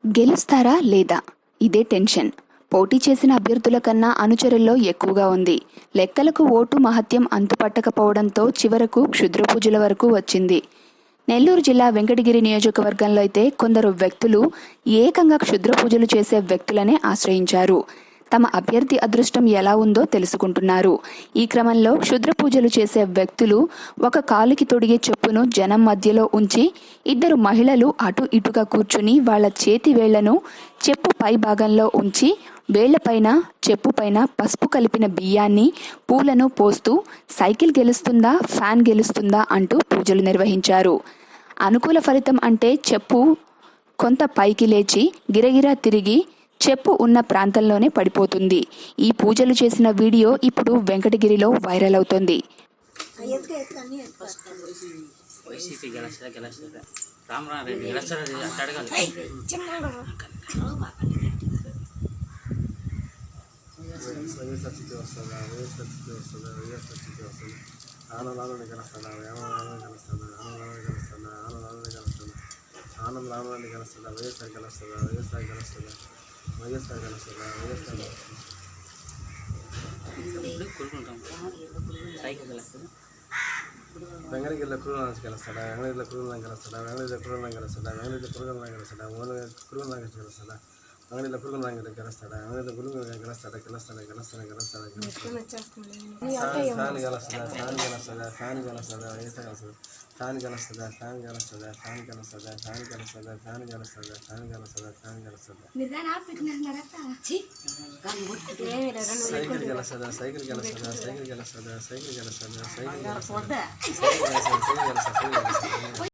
గెలుస్తారా లేదా ఇదే టెన్షన్. పోటీ చేసిన అభ్యర్థుల కన్నా అనుచరుల్లో ఎక్కువగా ఉంది. లెక్కలకు ఓటు మహత్యం అంతుపట్టకపోవడంతో చివరకు క్షుద్ర పూజల వరకు వచ్చింది. నెల్లూరు జిల్లా వెంకటగిరి నియోజకవర్గంలో అయితే కొందరు వ్యక్తులు ఏకంగా క్షుద్ర పూజలు చేసే వ్యక్తులనే ఆశ్రయించారు. తమ అభ్యర్థి అదృష్టం ఎలా ఉందో తెలుసుకుంటున్నారు. ఈ క్రమంలో క్షుద్ర పూజలు చేసే వ్యక్తులు ఒక కాలుకి తొడిగే చెప్పును జనం మధ్యలో ఉంచి ఇద్దరు మహిళలు అటు ఇటుగా కూర్చుని వాళ్ల చేతి వేళ్లను చెప్పు పై భాగంలో ఉంచి వేళ్లపైన చెప్పుపైన పసుపు కలిపిన బియ్యాన్ని పూలను పోస్తూ సైకిల్ గెలుస్తుందా ఫ్యాన్ గెలుస్తుందా అంటూ పూజలు నిర్వహించారు. అనుకూల ఫలితం అంటే చెప్పు కొంత పైకి లేచి గిరగిరా తిరిగి చెప్పు ఉన్న ప్రాంతంలోనే పడిపోతుంది. ఈ పూజలు చేసిన వీడియో ఇప్పుడు వెంకటగిరిలో వైరల్ అవుతోంది. వెంగళగిరిలో కురుగు గెలుస్తాడా, వెంగళగిరిలో కురుగు గెలుస్తాడా, వెంగళగిరిలో కురుగు గెలుస్తాడా, వెంగళగిరిలో కురుగు గెలుస్తాడా, కురుగు గెలుస్తాడా, వెంగళగిరిలో కురుగు గెలుస్తాడా, వెంగళగిరిలో కురుగు గెలుస్తాడా, గెలుస్తాడా గెలుస్తాడా గెలుస్తాడా ఫ్యాన్ గెలుస్తాడా, ఫ్యాన్ గెలుస్తాడా, ఫ్యాన్ గెలుస్తాడా, వేస్తా గెలుస్తాడా, ఫ్యాన్ గెలుస్తాడా, ఫ్యాన్ గెలుస్తాడా, ఫ్యాన్ గెలుస్తాడా, ఫ్యాన్ గెలుస్తాడా, ఫ్యాన్ గెలుస్తాడా, ఫ్యాన్ గెలుస్తాడా, ఫ్యాన్ గెలుస్తాడా, సైకిల్ గెలుస్తాడా, సైకిల్ గెలుస్తాడా, సైకిల్ గెలుస్తాడా, సైకిల్ గెలుస్తాడా, సైకిల్ గెలుస్తాడా, సైకిల్ గెలుస్తాడా, సైకిల్ గెలుస్తాడా.